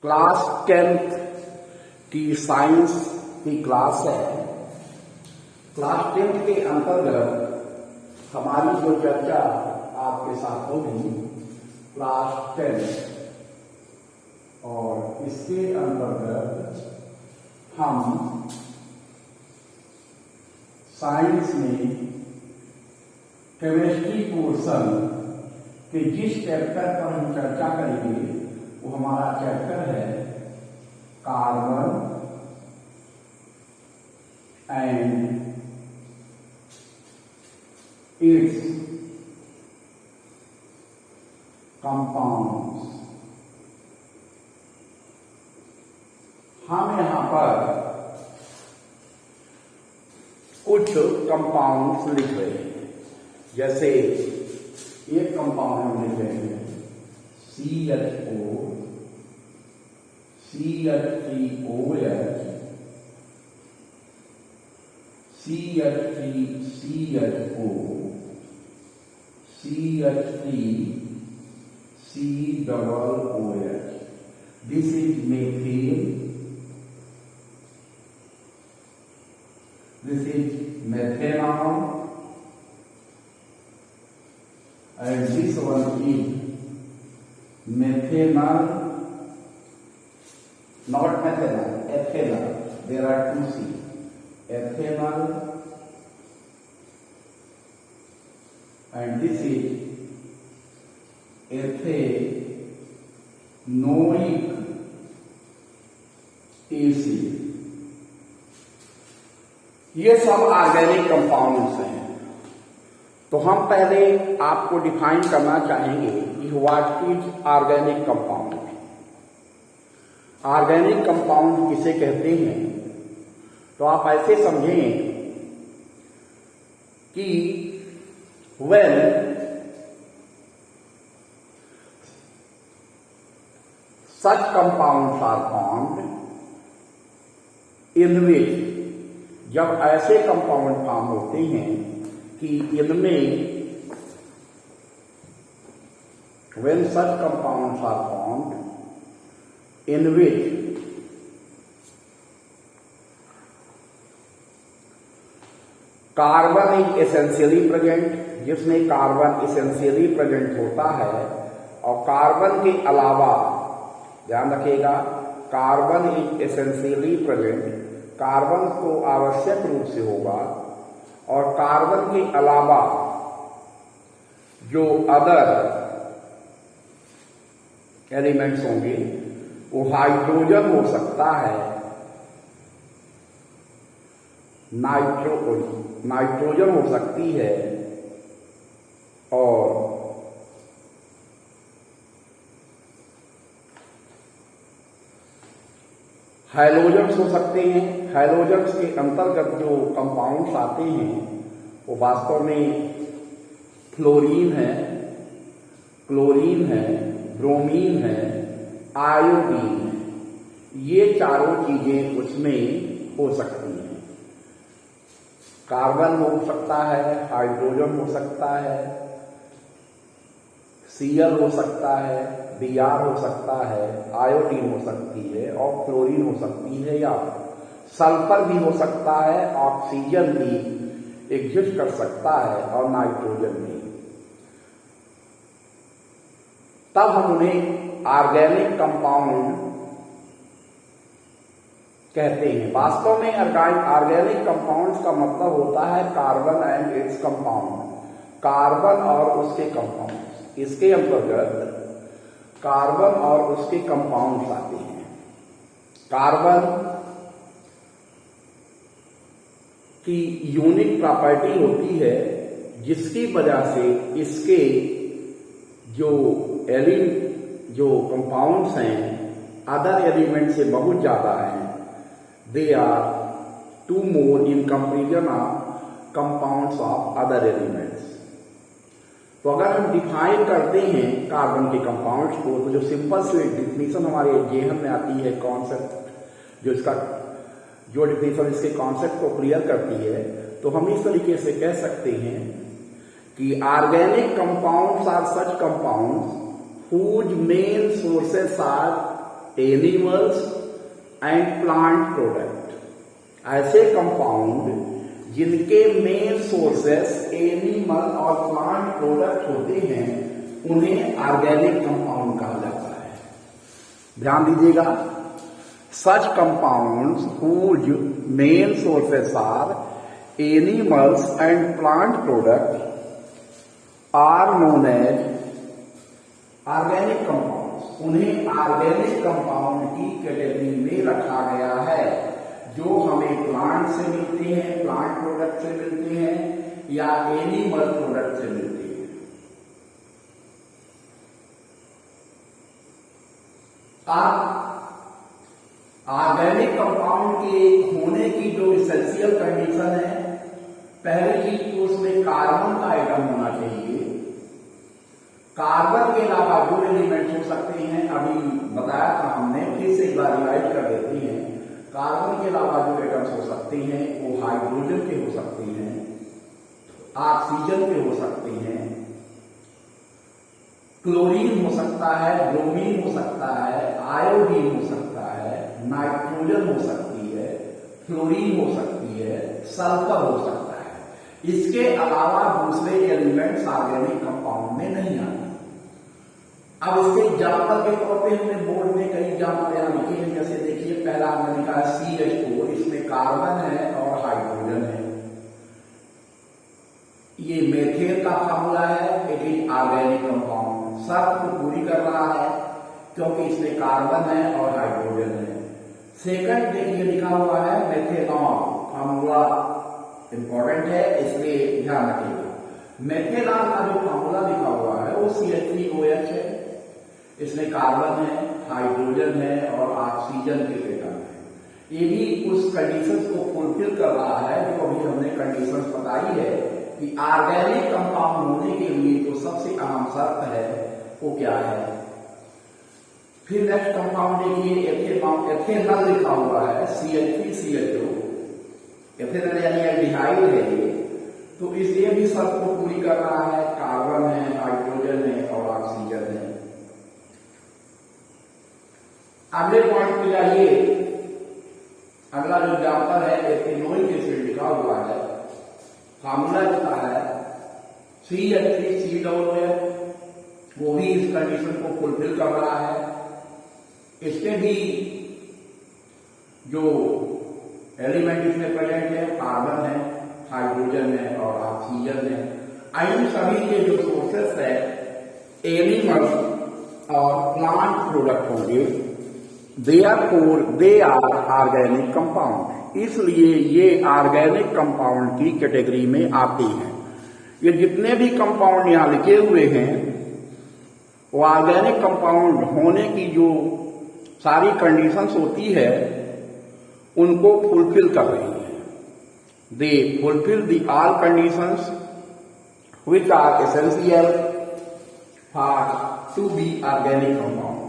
Class 10th की science की class है। क्लास 10th के अंतर्गत हमारी जो चर्चा आपके साथ होगी क्लास 10 और इसके अंतर्गत हम साइंस में केमिस्ट्री पोर्शन के जिस चैप्टर पर हम चर्चा करेंगे वो हमारा चैप्टर है कार्बन एंड इट्स कंपाउंड्स। हम यहां पर कुछ कंपाउंड्स लिख रहे हैं, जैसे एक कंपाउंड हम लिख रहे हैं CH4 CH3OH CH3CHO CH3COOH. This is methane. This is methanol, and this one is methanol, not methanol, ethanol. There are two C. Ethanol, and this is ethanoic acid. ये सब ऑर्गेनिक कंपाउंड्स हैं। तो हम पहले आपको डिफाइन करना चाहेंगे कि what is organic compound. Organic compound किसे कहते हैं, तो आप ऐसे समझें कि when such compounds are formed in which, जब ऐसे कंपाउंड फॉर्म होते हैं कि इनमें when such compounds are formed in which carbon is essentially present, जिसमें कार्बन एसेंशियली प्रेजेंट होता है, और कार्बन के अलावा ध्यान रखिएगा carbon is essentially present, carbon को आवश्यक रूप से होगा, और कार्बन के अलावा जो अदर एलिमेंट्स होंगे वो हाइड्रोजन हो सकता है, नाइट्रोजन हो सकती है, और हैलोजन्स हो सकते हैं। हैलोजन्स के अंतर्गत जो कंपाउंड्स आते हैं वो वास्तव में फ्लोरीन है, क्लोरीन है, ब्रोमीन है, आयोडीन है। ये चारों चीजें उसमें हो सकती हैं। कार्बन हो सकता है, हाइड्रोजन हो सकता है, Cl हो सकता है, Br हो सकता है, आयोडीन हो सकती है, और क्लोरीन हो सकती है, या सल्फर भी हो सकता है, ऑक्सीजन भी एग्जिस्ट कर सकता है, और नाइट्रोजन भी। तब हम उन्हें ऑर्गेनिक कंपाउंड कहते हैं। वास्तव में ऑर्गेनिक कंपाउंड्स का मतलब होता है carbon and its compound, carbon और उसके कंपाउंड। इसके अंतर्गत कार्बन और उसके कंपाउंड्स आते हैं। कार्बन की यूनिक प्रॉपर्टी होती है जिसकी वजह से इसके जो कंपाउंड्स हैं अदर एलिमेंट से बहुत ज्यादा हैं। They are too more in comparison of compounds of other elements. तो अगर हम डिफाइन करते हैं कार्बन के कंपाउंड्स को, तो जो सिंपल सी डिफिनीशन हमारे जेहन में आती है, कॉन्सेप्ट जो डिफिनीशन इसके कॉन्सेप्ट को क्लियर करती है, तो हम इस तरीके से कह सकते हैं कि organic compounds are such compounds whose main sources are animals and plant product. ऐसे कंपाउंड जिनके मेन सोर्सेस एनिमल और प्लांट प्रोडक्ट होते हैं उन्हें ऑर्गेनिक कंपाउंड कहा जाता है। ध्यान दीजिएगा, सच compounds whose main sources are animals and plant products are known as organic compounds। उन्हें ऑर्गेनिक कंपाउंड की कैटेगरी में रखा गया है, जो हमें प्लांट से मिलते हैं, प्लांट प्रोडक्ट से मिलते हैं या एनिमल प्रोडक्ट से मिलते हैं। आप ऑर्गेनिक कंपाउंड के होने की जो इसेंशियल कंडीशन है, पहली चीज तो उसमें कार्बन का आइटम होना चाहिए। कार्बन के अलावा जो एलिमेंट्स हो सकते हैं, अभी बताया था हमने, फिर से एक बार रिवाइज कर देते हैं। कार्बन के अलावा जो एटम्स हो सकते हैं वो हाइड्रोजन के हो सकते हैं, ऑक्सीजन के हो सकते हैं, क्लोरीन हो सकता है, ब्रोमीन हो सकता है, आयोडीन हो सकता है, नाइट्रोजन हो सकती है, फ्लोरीन हो सकती है, सल्फर हो सकता है। इसके अलावा दूसरे एलिमेंट्स ऑर्गेनिक कंपाउंड में नहीं आते। अब इसके एग्जाम्पल के तौर पे हमने बोर्ड में कई एग्जाम्पल यहां लिखे हैं। जैसे देखिए, पहला हमने लिखा है CH4, इसमें कार्बन है और हाइड्रोजन है। ये मेथेन का फार्मूला है, इट इज ऑर्गेनिक कंपाउंड। शर्त को पूरी कर रहा है क्योंकि इसमें कार्बन है और हाइड्रोजन है। सेकंड देखिए लिखा हुआ है मेथेनॉल, फार्मूला इंपॉर्टेंट है, इसलिए ध्यान रखिएगा। मेथेनॉल का जो फार्मूला लिखा हुआ है वो CH3OH है। इसमें कार्बन है, हाइड्रोजन है और ऑक्सीजन के एटम है। ये भी उस कंडीशंस को फुलफिल कर रहा है जो अभी हमने कंडीशंस बताई है कि ऑर्गेनिक कंपाउंड होने के लिए जो सबसे अहम शर्त है वो क्या है। फिर नेक्स्ट कंपाउंड देखिए, एथेनॉल लिखा हुआ है, CH3CHO, एथेनॉल यानी एल्डिहाइड है ये। तो इसलिए भी शर्त को पूरी कर रहा है, कार्बन है, हाइड्रोजन है और ऑक्सीजन है। अगले पॉइंट पे जाइए। अगला जो एग्जाम्पल है एथेनोइक एसिड लिखा हुआ है, फार्मूला लिखा है CH3COOH, वो भी इस कंडीशन को फुलफिल कर रहा है। इसके भी जो एलिमेंट इसमें प्रेजेंट है, कार्बन है, हाइड्रोजन है और ऑक्सीजन है। इन सभी के जो सोर्सेस है एनिमल्स और प्लांट प्रोडक्ट होंगे, therefore they are organic compound. इसलिए ये ऑर्गेनिक कंपाउंड की कैटेगरी में आती हैं। ये जितने भी कंपाउंड यहां लिखे हुए हैं वो ऑर्गेनिक कंपाउंड होने की जो सारी कंडीशंस होती है उनको फुलफिल कर रही है। They fulfil the all conditions which are essential for to be organic compound.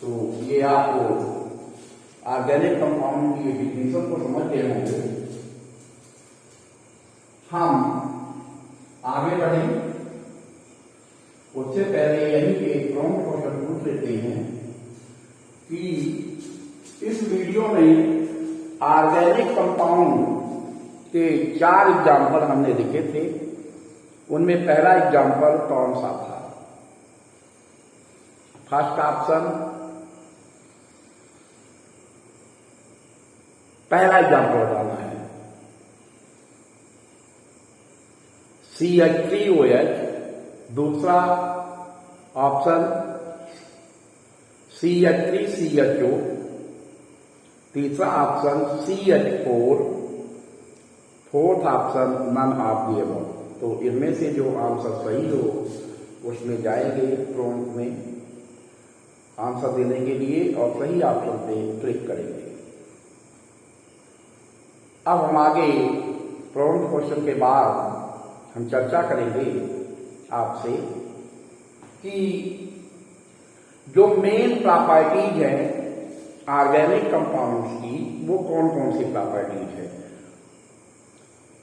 तो ये आपको ऑर्गेनिक कंपाउंड की डिफिनेशन को समझ गए होंगे। हम आगे बढ़ें उससे पहले यही एक प्रॉम्प्ट क्वेश्चन पूछ लेते हैं कि इस वीडियो में ऑर्गेनिक कंपाउंड के 4 एग्जाम्पल हमने लिखे थे, उनमें पहला एग्जाम्पल कौन सा था? फर्स्ट ऑप्शन, पहला एग्जाम्पल बताना है CH3OH, दूसरा ऑप्शन CH3CHO, तीसरा option CH4, fourth option none of the above. तो इनमें से जो आंसर सही हो उसमें जाएंगे प्रॉम्प्ट में आंसर देने के लिए और सही ऑप्शन पे क्लिक करेंगे। अब हम आगे प्रॉम्प्ट क्वेश्चन के बाद हम चर्चा करेंगे आपसे कि जो मेन प्रॉपर्टीज हैं ऑर्गेनिक कंपाउंड्स की वो कौन कौन सी प्रॉपर्टीज है।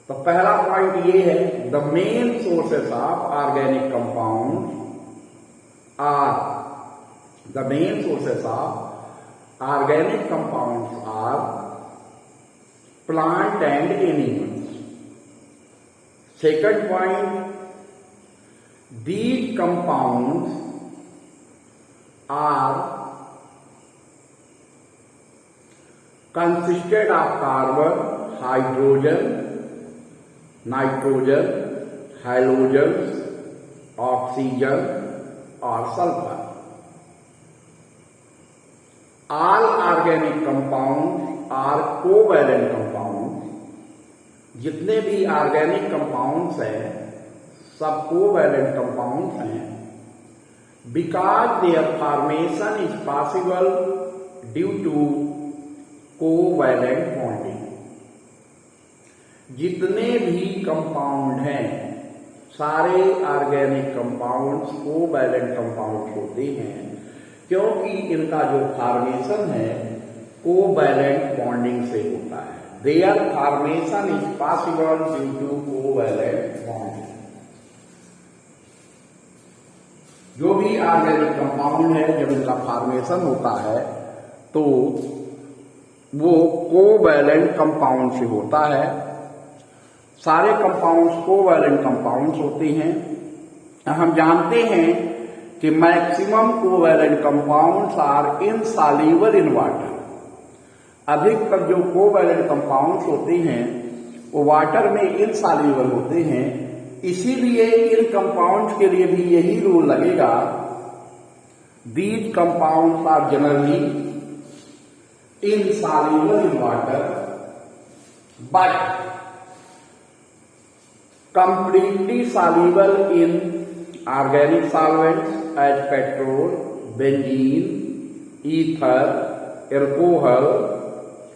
तो पहला पॉइंट ये है, the main sources of organic compound are The main sources of organic compounds are plant and animals. Second point, these compounds are consisted of carbon, hydrogen, nitrogen, halogens, oxygen or sulfur. All organic compounds are covalent compounds. जितने भी organic compounds हैं सब covalent compounds हैं, because their formation is possible due to covalent bonding. जितने भी compound हैं सारे organic compounds covalent compounds होते हैं, क्योंकि इनका जो फॉर्मेशन है कोवैलेंट बॉन्डिंग से होता है. Their formation is possible due to covalent bonding. जो भी ऑर्गेनिक कंपाउंड है जब इनका फॉर्मेशन होता है तो वो कोवैलेंट कंपाउंड से होता है. सारे कंपाउंड्स कोवैलेंट कंपाउंड्स होते हैं. हम जानते हैं कि maximum covalent compounds are insoluble in water. अधिकतर जो कोवैलेंट कंपाउंड्स होते हैं वो वाटर में इनसॉल्युबल होते हैं. इसीलिए इन कंपाउंड्स के लिए भी यही रूल लगेगा. These compounds are generally insoluble in water but completely soluble in organic solvents as petrol, benzene, ether, alcohol,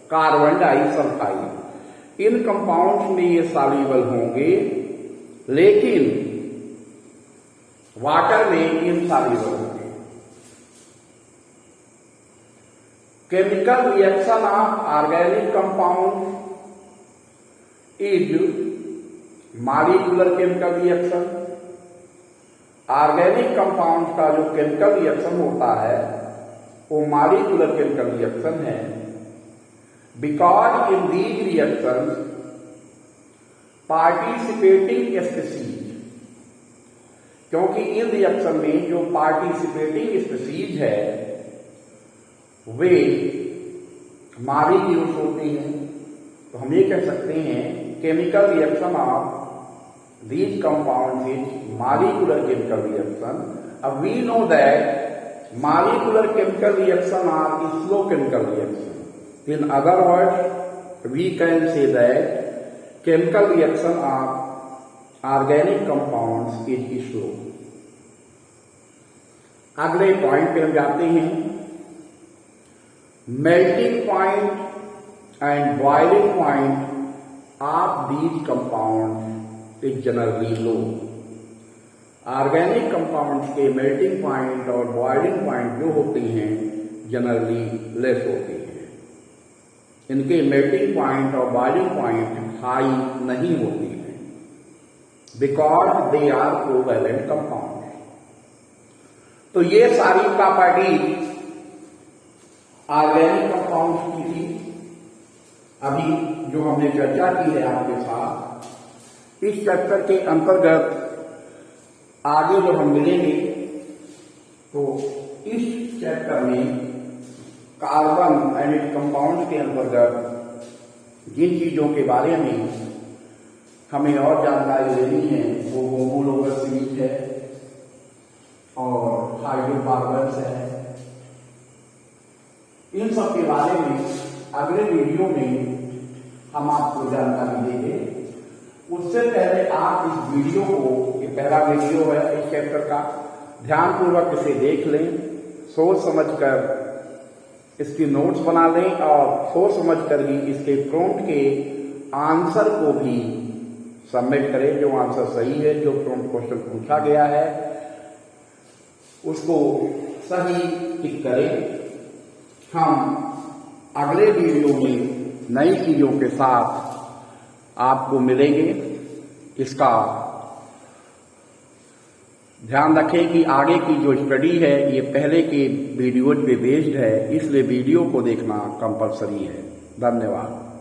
carbon disulphide. इन कंपाउंड्स में ये सॉल्युबल होंगे लेकिन वाटर में इनसॉल्युबल होंगे. Chemical reaction of organic compound is molecular chemical reaction. Organic compound का जो chemical reaction होता है वो मॉलिक्यूलर केमिकल रिएक्शन है. Because in these reaction participating species, क्योंकि इन रिएक्शन में जो पार्टिसिपेटिंग स्पीसीज है वे मॉलिक्यूल्स होते हैं. तो हम ये कह सकते हैं chemical reaction of these compounds is molecular chemical reaction. अब we know that molecular chemical reaction are slow chemical reaction. In other words we can say that chemical reaction of organic compounds is slow. अगले point पे हम जाते हैं. Melting point and boiling point of these compounds is generally low. Organic compounds के melting point और boiling point जो होते हैं जनरली लेस होते हैं. इनके मेल्टिंग पॉइंट और बॉइलिंग पॉइंट हाई नहीं होती हैं because they are covalent compound. तो ये सारी प्रॉपर्टी ऑर्गेनिक कंपाउंड्स की थी. अभी जो हमने चर्चा की है आपके साथ, इस चैप्टर के अंतर्गत आगे जब हम मिलेंगे तो इस चैप्टर में कार्बन एंड इट कंपाउंड के अंतर्गत जिन चीजों के बारे में हमें और जानकारी लेनी है वो होमोलोगस सीरीज है और हाइड्रोकार्बन्स है. इन सब के बारे में अगले वीडियो में हम आपको जानकारी देंगे. उससे पहले आप इस वीडियो को, ये पहला वीडियो है इस चैप्टर का, ध्यानपूर्वक इसे देख लें, सोच समझकर इसकी नोट्स बना लें और सोच समझकर ही इसके प्रॉम्प्ट के आंसर को भी सबमिट करें. जो आंसर सही है, जो प्रॉम्प्ट क्वेश्चन पूछा गया है उसको सही टिक करें. हम अगले वीडियो में नई चीजों के साथ आपको मिलेंगे. इसका ध्यान रखें कि आगे की जो स्टडी है ये पहले के वीडियोज पे बेस्ड है, इसलिए वीडियो को देखना कंपलसरी है। धन्यवाद।